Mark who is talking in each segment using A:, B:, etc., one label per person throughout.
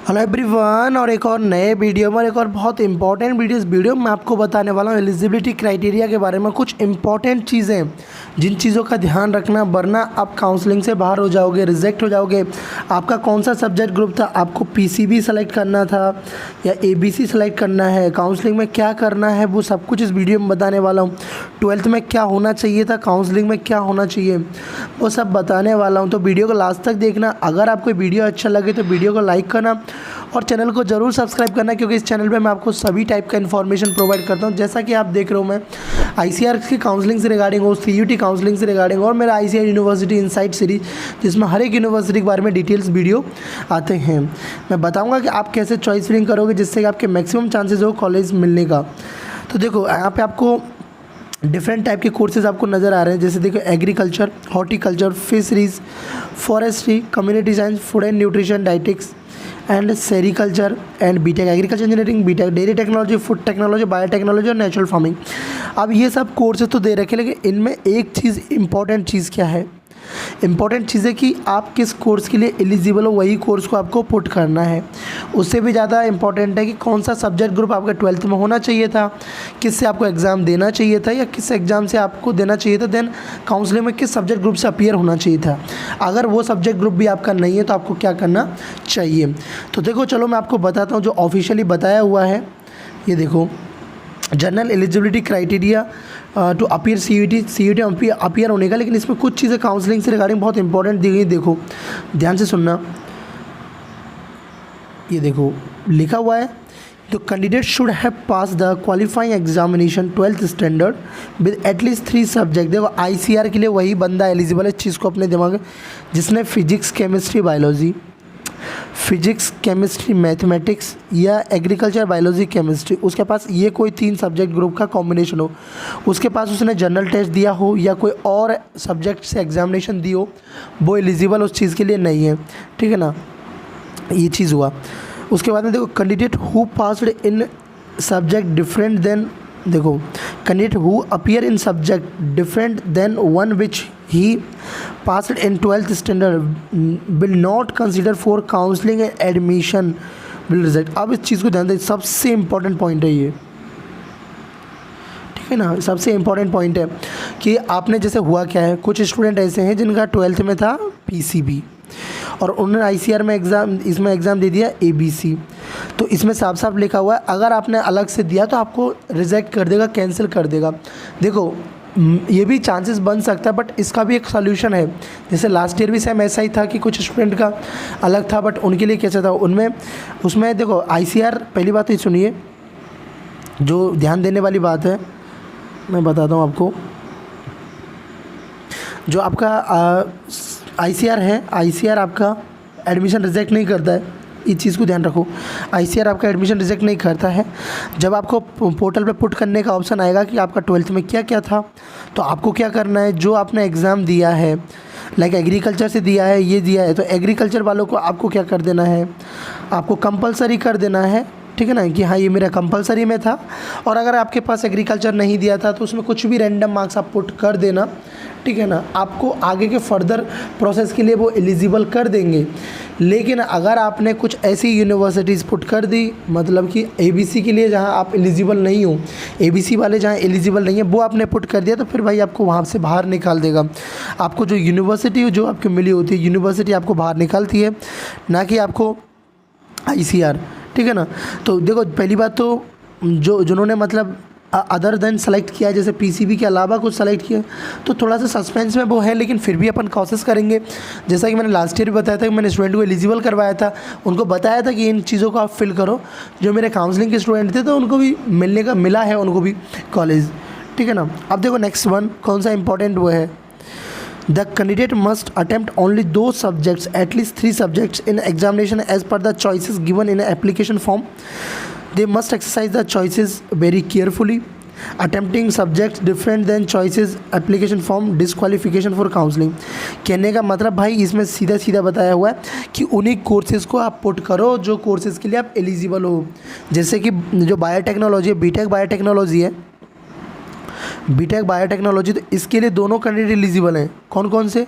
A: Hello everyone, और एक और नए वीडियो में एक और बहुत इंपॉर्टेंट वीडियो में आपको बताने वाला हूँ एलिजिबिलिटी क्राइटेरिया के बारे में। कुछ इंपॉर्टेंट चीज़ें जिन चीज़ों का ध्यान रखना, वरना आप काउंसलिंग से बाहर हो जाओगे, रिजेक्ट हो जाओगे। आपका कौन सा सब्जेक्ट ग्रुप था, आपको पीसीबी सेलेक्ट करना था या एबीसी सेलेक्ट करना है, काउंसलिंग में क्या करना है, वो सब कुछ इस वीडियो में बताने वाला हूँ। 12th में क्या होना चाहिए था, काउंसलिंग में क्या होना चाहिए, वो सब बताने वाला हूँ। तो वीडियो को लास्ट तक देखना। अगर आपको वीडियो अच्छा लगे तो वीडियो को लाइक करना और चैनल को ज़रूर सब्सक्राइब करना, क्योंकि इस चैनल पे मैं आपको सभी टाइप का इन्फॉर्मेशन प्रोवाइड करता हूँ। जैसा कि आप देख रहे हो, मैं आईसीआर की काउंसलिंग से रिगार्डिंग हो, सीयूटी काउंसलिंग से रिगार्डिंग, और मेरा आईसीआर यूनिवर्सिटी इनसाइट सीरीज, जिसमें हर एक यूनिवर्सिटी के बारे में डिटेल्स वीडियो आते हैं। मैं बताऊँगा कि आप कैसे चॉइस फिलिंग करोगे जिससे कि आपके मैक्सिमम चांसेस हो कॉलेज मिलने का। तो देखो, यहाँ पर आपको डिफरेंट टाइप के कोर्सेज आपको नज़र आ रहे हैं। जैसे देखो, agriculture, horticulture, fisheries, forestry, community science, food and nutrition, dietetics and sericulture and BTech, agriculture engineering, BTech, dairy technology, food technology, biotechnology और नेचुरल फार्मिंग। अब ये सब कोर्सेज तो दे रखे, लेकिन इनमें एक चीज़ इंपॉर्टेंट चीज़ क्या है, इंपॉर्टेंट चीज़ है कि आप किस कोर्स के लिए एलिजिबल हो, वही कोर्स को आपको पुट करना है। उससे भी ज़्यादा इंपॉर्टेंट है कि कौन सा सब्जेक्ट ग्रुप आपका 12th में होना चाहिए था, किससे आपको एग्ज़ाम देना चाहिए था या किस एग्ज़ाम से आपको देना चाहिए था, देन काउंसलिंग में किस सब्जेक्ट ग्रुप से अपीयर होना चाहिए था। अगर वो सब्जेक्ट ग्रुप भी आपका नहीं है तो आपको क्या करना चाहिए। तो देखो, चलो मैं आपको बताता हूँ जो ऑफिशियली बताया हुआ है। ये देखो, general eligibility criteria to appear CUET appear होने का, लेकिन इसमें कुछ चीज़ें काउंसलिंग से रिगार्डिंग बहुत इंपॉर्टेंट दी गई। देखो, ध्यान से सुनना। ये देखो, लिखा हुआ है, तो candidate should have pass the qualifying examination 12th standard with at least 3 subject. देखो, आईसीआर के लिए वही बंदा एलिजिबल है, इस चीज़ को अपने दिमाग में, जिसने physics, chemistry, biology, physics, chemistry, mathematics या एग्रीकल्चर, बायोलॉजी, केमिस्ट्री, उसके पास ये कोई 3 सब्जेक्ट ग्रुप का कॉम्बिनेशन हो, उसके पास उसने जनरल टेस्ट दिया हो या कोई और सब्जेक्ट से एग्जामिनेशन दी हो, वो एलिजिबल उस चीज़ के लिए नहीं है। ठीक है ना, ये चीज़ हुआ। उसके बाद में देखो, candidate who passed in subject different than, देखो, candidate who appear in subject different than one which he passed in 12th standard will not consider for counselling and admission will reject. अब इस चीज़ को ध्यान दें, सबसे इम्पॉर्टेंट पॉइंट है ये, ठीक है ना। सबसे इम्पॉर्टेंट पॉइंट है कि आपने, जैसे हुआ क्या है, कुछ स्टूडेंट ऐसे हैं जिनका 12th में था पीसीबी और उन्होंने आईसीआर में इसमें एग्ज़ाम दे दिया एबीसी। तो इसमें साफ साफ लिखा हुआ है, अगर आपने अलग से दिया तो आपको रिजेक्ट कर देगा, कैंसिल कर देगा। देखो, ये भी चांसेस बन सकता है, बट इसका भी एक सॉल्यूशन है। जैसे लास्ट ईयर भी सेम ऐसा ही था कि कुछ स्टूडेंट का अलग था, बट उनके लिए कैसा था, उसमें देखो, आईसीआर, पहली बात तो ये सुनिए, जो ध्यान देने वाली बात है मैं बताता हूँ आपको। जो आपका आईसीआर है, आईसीआर आपका एडमिशन रिजेक्ट नहीं करता है, इस चीज़ को ध्यान रखो। आईसीआर आपका एडमिशन रिजेक्ट नहीं करता है। जब आपको पोर्टल पे पुट करने का ऑप्शन आएगा कि आपका 12th में क्या क्या था, तो आपको क्या करना है, जो आपने एग्ज़ाम दिया है, लाइक एग्रीकल्चर से दिया है, ये दिया है, तो एग्रीकल्चर वालों को आपको क्या कर देना है, आपको कंपलसरी कर देना है। ठीक है ना, कि हाँ, ये मेरा कंपलसरी में था। और अगर आपके पास एग्रीकल्चर नहीं दिया था तो उसमें कुछ भी रैंडम मार्क्स आप पुट कर देना। ठीक है ना, आपको आगे के फर्दर प्रोसेस के लिए वो एलिजिबल कर देंगे। लेकिन अगर आपने कुछ ऐसी यूनिवर्सिटीज़ पुट कर दी, मतलब कि एबीसी के लिए जहाँ आप एलिजिबल नहीं हो, एबीसी वाले जहाँ एलिजिबल नहीं है, वो आपने पुट कर दिया, तो फिर भाई आपको वहाँ से बाहर निकाल देगा। आपको जो यूनिवर्सिटी जो आपको मिली होती है, यूनिवर्सिटी आपको बाहर निकालती है, ना कि आपको आईसीआर। ठीक है ना। तो देखो, पहली बात तो जिन्होंने मतलब अदर देन सेलेक्ट किया, जैसे पीसीबी के अलावा कुछ सेलेक्ट किया, तो थोड़ा सा सस्पेंस में वो है, लेकिन फिर भी अपन कोशिश करेंगे। जैसा कि मैंने लास्ट ईयर भी बताया था कि मैंने स्टूडेंट को एलिजिबल करवाया था, उनको बताया था कि इन चीज़ों को आप फिल करो। जो मेरे काउंसलिंग के स्टूडेंट थे, तो उनको भी मिला है उनको भी कॉलेज। ठीक है ना। अब देखो, नेक्स्ट वन कौन सा इंपॉर्टेंट वो है, The candidate must attempt only those subjects, at least 3 subjects in examination as per the choices given in an application form. They must exercise the choices very carefully. Attempting subjects different than choices application form disqualification for counseling. कहने का मतलब भाई, इसमें सीधा सीधा बताया हुआ है कि उन्हीं कोर्सेज़ को आप पुट करो जो कोर्सेज़ के लिए आप एलिजिबल हो। जैसे कि जो बायोटेक्नोलॉजी है, बीटेक बायोटेक्नोलॉजी है, बीटेक बायोटेक्नोलॉजी, तो इसके लिए दोनों कैंडिडेट एलिजिबल हैं। कौन कौन से?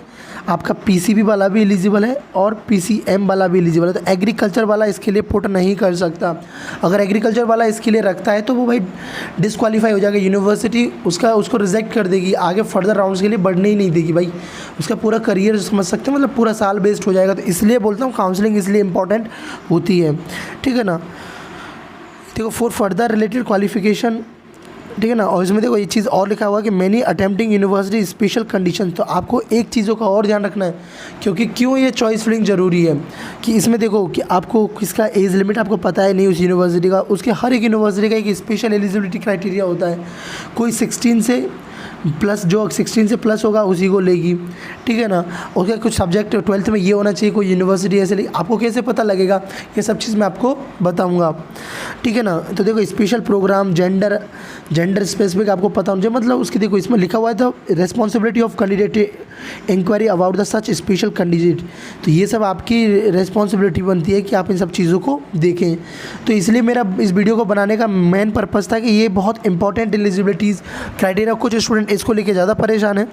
A: आपका पीसीबी वाला भी एलिजिबल है और पीसीएम वाला भी एलिजिबल है। तो एग्रीकल्चर वाला इसके लिए पुट नहीं कर सकता। अगर एग्रीकल्चर वाला इसके लिए रखता है तो वो भाई डिस्क्वालीफाई हो जाएगा, यूनिवर्सिटी उसको रिजेक्ट कर देगी, आगे फर्दर राउंड्स के लिए बढ़ने ही नहीं देगी भाई, उसका पूरा करियर समझ सकते हैं, मतलब पूरा साल वेस्ट हो जाएगा। तो इसलिए बोलता हूँ काउंसलिंग इसलिए इंपॉर्टेंट होती है, ठीक है ना। देखो फॉर फर्दर रिलेटेड क्वालिफिकेशन, ठीक है ना। और इसमें देखो ये चीज़ और लिखा हुआ है कि many attempting university special condition. तो आपको एक चीज़ों का और ध्यान रखना है, क्योंकि क्यों ये चॉइस फिलिंग ज़रूरी है कि इसमें देखो कि आपको किसका एज लिमिट आपको पता है नहीं उस यूनिवर्सिटी का, उसके हर एक यूनिवर्सिटी का एक स्पेशल एलिजिबिलिटी क्राइटेरिया होता है। कोई 16 से प्लस, जो 16 से प्लस होगा उसी को लेगी, ठीक है ना। उसका कुछ सब्जेक्ट 12th में ये होना चाहिए, कोई यूनिवर्सिटी ऐसे लेगी। आपको कैसे पता लगेगा, ये सब चीज़ मैं आपको बताऊंगा, ठीक है ना। तो देखो स्पेशल प्रोग्राम, जेंडर स्पेसिफिक आपको पता होना चाहिए, मतलब उसकी देखो इसमें लिखा हुआ है तो responsibility of candidate inquiry about the such special candidate. तो ये सब आपकी रिस्पॉन्सिबिलिटी बनती है कि आप इन सब चीज़ों को देखें। तो इसलिए मेरा इस वीडियो को बनाने का मेन पर्पज़ था कि ये बहुत इंपॉर्टेंट एलिजिबिलिटीज़ क्राइटेरिया, कुछ स्टूडेंट इसको लेके ज़्यादा परेशान है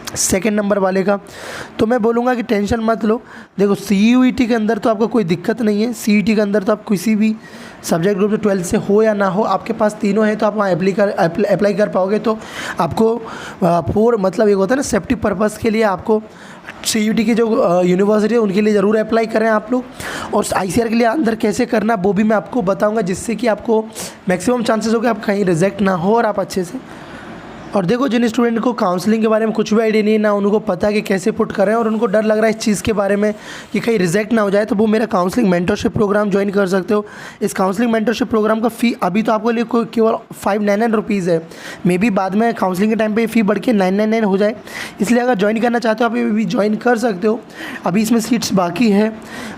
A: सेकेंड नंबर वाले का। तो मैं बोलूँगा कि टेंशन मत लो। देखो CUET के अंदर तो आपको कोई दिक्कत नहीं है, CET के अंदर तो आप किसी भी सब्जेक्ट ग्रुप से 12th से हो या ना हो, आपके पास तीनों है तो आप वहाँ अप्लाई कर पाओगे। तो आपको मतलब एक होता है ना सेफ्टी पर्पज़ के लिए आपको CUET की जो यूनिवर्सिटी है उनके लिए ज़रूर अप्लाई करें आप लोग। और ICAR के लिए अंदर कैसे करना वो भी मैं आपको बताऊँगा, जिससे कि आपको मैक्सिमम चांसेस हो कि आप कहीं रिजेक्ट ना हो और आप अच्छे से। और देखो जिन स्टूडेंट को काउंसलिंग के बारे में कुछ भी आइडिया नहीं है ना, उनको पता है कि कैसे पुट करें और उनको डर लग रहा है इस चीज़ के बारे में कि कहीं रिजेक्ट ना हो जाए, तो वो मेरा काउंसलिंग मेंटरशिप प्रोग्राम ज्वाइन कर सकते हो। इस काउंसलिंग मेंटरशिप प्रोग्राम का फ़ी अभी तो आपके लिए केवल 599 रुपीज़ है। मे बी बाद में काउंसलिंग के टाइम पे फ़ी बढ़ के 999 हो जाए, इसलिए अगर ज्वाइन करना चाहते हो आप अभी ज्वाइन कर सकते हो। अभी इसमें सीट्स बाकी है,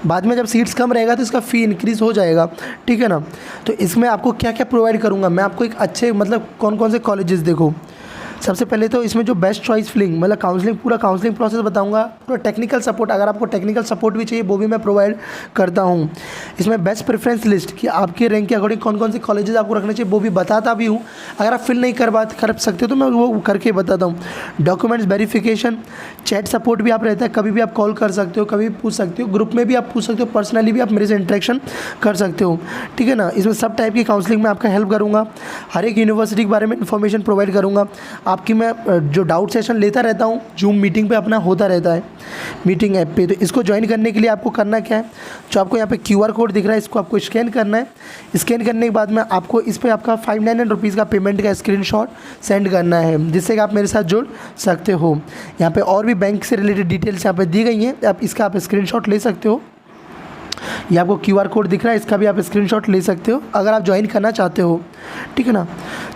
A: बाद में जब सीट्स कम रहेगा तो इसका फ़ी इंक्रीज़ हो जाएगा, ठीक है ना। तो इसमें आपको क्या क्या प्रोवाइड करूँगा मैं, आपको एक अच्छे मतलब कौन कौन से कॉलेजेस, देखो सबसे पहले तो इसमें जो बेस्ट चॉइस फिलिंग मतलब काउंसलिंग, पूरा काउंसलिंग प्रोसेस बताऊंगा। पूरा टेक्निकल सपोर्ट, अगर आपको टेक्निकल सपोर्ट भी चाहिए वो भी मैं प्रोवाइड करता हूं। इसमें बेस्ट प्रेफरेंस लिस्ट कि आपके रैंक के अकॉर्डिंग कौन कौन से कॉलेजेस आपको रखने चाहिए वो भी बताता भी हूं। अगर आप फिल नहीं कर सकते तो मैं वो करके बताता हूँ। डॉक्यूमेंट्स वेरिफिकेशन, चैट सपोर्ट भी आप रहता है, कभी भी आप कॉल कर सकते हो, कभी भी पूछ सकते हो, ग्रुप में भी आप पूछ सकते हो, पर्सनली भी आप मेरे से इंटरेक्शन कर सकते हो, ठीक है ना। इसमें सब टाइप की काउंसलिंग में आपका हेल्प करूँगा, हर एक यूनिवर्सिटी के बारे में इन्फॉर्मेशन प्रोवाइड करूँगा। आपकी मैं जो डाउट सेशन लेता रहता हूँ, जूम मीटिंग पे अपना होता रहता है मीटिंग ऐप पे। तो इसको ज्वाइन करने के लिए आपको करना क्या है, जो आपको यहाँ पे QR कोड दिख रहा है इसको आपको स्कैन करना है। स्कैन करने के बाद में आपको इस पर आपका 599 रुपीज़ का पेमेंट का स्क्रीनशॉट सेंड करना है, जिससे कि आप मेरे साथ जुड़ सकते हो। यहाँ पे और भी बैंक से रिलेटेड डिटेल्स यहाँ पे दी गई हैं, आप इसका आप स्क्रीनशॉट ले सकते हो। ये आपको QR कोड दिख रहा है, इसका भी आप स्क्रीनशॉट ले सकते हो अगर आप ज्वाइन करना चाहते हो, ठीक है ना।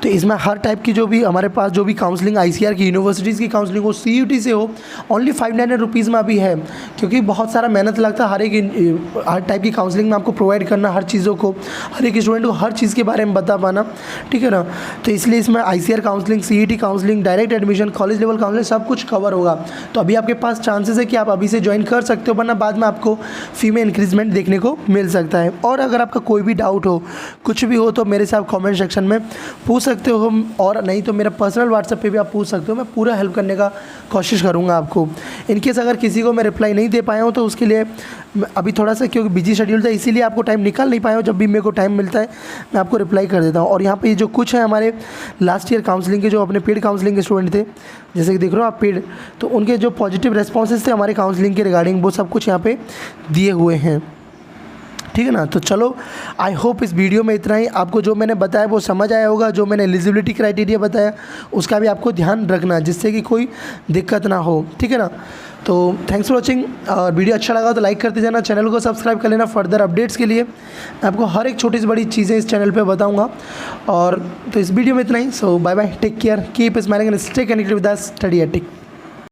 A: तो इसमें हर टाइप की जो भी हमारे पास जो भी काउंसलिंग ICAR की यूनिवर्सिटीज़ की काउंसलिंग हो, CUET से हो, ओनली 599 रुपीज़ में अभी है, क्योंकि बहुत सारा मेहनत लगता है हर टाइप की काउंसलिंग में आपको प्रोवाइड करना, हर चीज़ों को, हर एक स्टूडेंट को हर चीज़ के बारे में बता पाना, ठीक है ना। तो इसलिए इसमें ICAR counselling, CET counselling, direct admission, college level counselling सब कुछ कवर होगा। तो अभी आपके पास चांसेस है कि आप अभी से ज्वाइन कर सकते हो, वरना बाद में आपको फ़ी में इंक्रीजमेंट देखने को मिल सकता है। और अगर आपका कोई भी डाउट हो, कुछ भी हो, तो मेरे से आप कमेंट सेक्शन में पूछ सकते हो, और नहीं तो मेरा पर्सनल व्हाट्सएप पे भी आप पूछ सकते हो। मैं पूरा हेल्प करने का कोशिश करूँगा आपको। इनकेस अगर किसी को मैं रिप्लाई नहीं दे पाया हूँ तो उसके लिए अभी थोड़ा सा क्योंकि बिजी शेड्यूल था इसीलिए आपको टाइम निकाल नहीं पाया हूँ। जब भी मेरे को टाइम मिलता है मैं आपको रिप्लाई कर देता हूँ। और यहाँ पे जो कुछ है हमारे लास्ट ईयर काउंसलिंग के जो अपने पेड काउंसलिंग के स्टूडेंट थे, जैसे कि देख रहे हो आप पेड, तो उनके जो पॉजिटिव रेस्पॉन्सेज थे हमारे काउंसलिंग के रिगार्डिंग, वो सब कुछ यहाँ पे दिए हुए हैं, ठीक है ना। तो चलो, आई होप इस वीडियो में इतना ही। आपको जो मैंने बताया वो समझ आया होगा, जो मैंने एलिजिबिलिटी क्राइटेरिया बताया उसका भी आपको ध्यान रखना, जिससे कि कोई दिक्कत ना हो, ठीक है ना। तो थैंक्स फॉर वॉचिंग। और वीडियो अच्छा लगा तो लाइक करते जाना, चैनल को सब्सक्राइब कर लेना फर्दर अपडेट्स के लिए। मैं आपको हर एक छोटी से बड़ी चीज़ें इस चैनल पे बताऊंगा। और तो इस वीडियो में इतना ही। So bye bye, take care, keep smiling and stay connected with us Study ethic.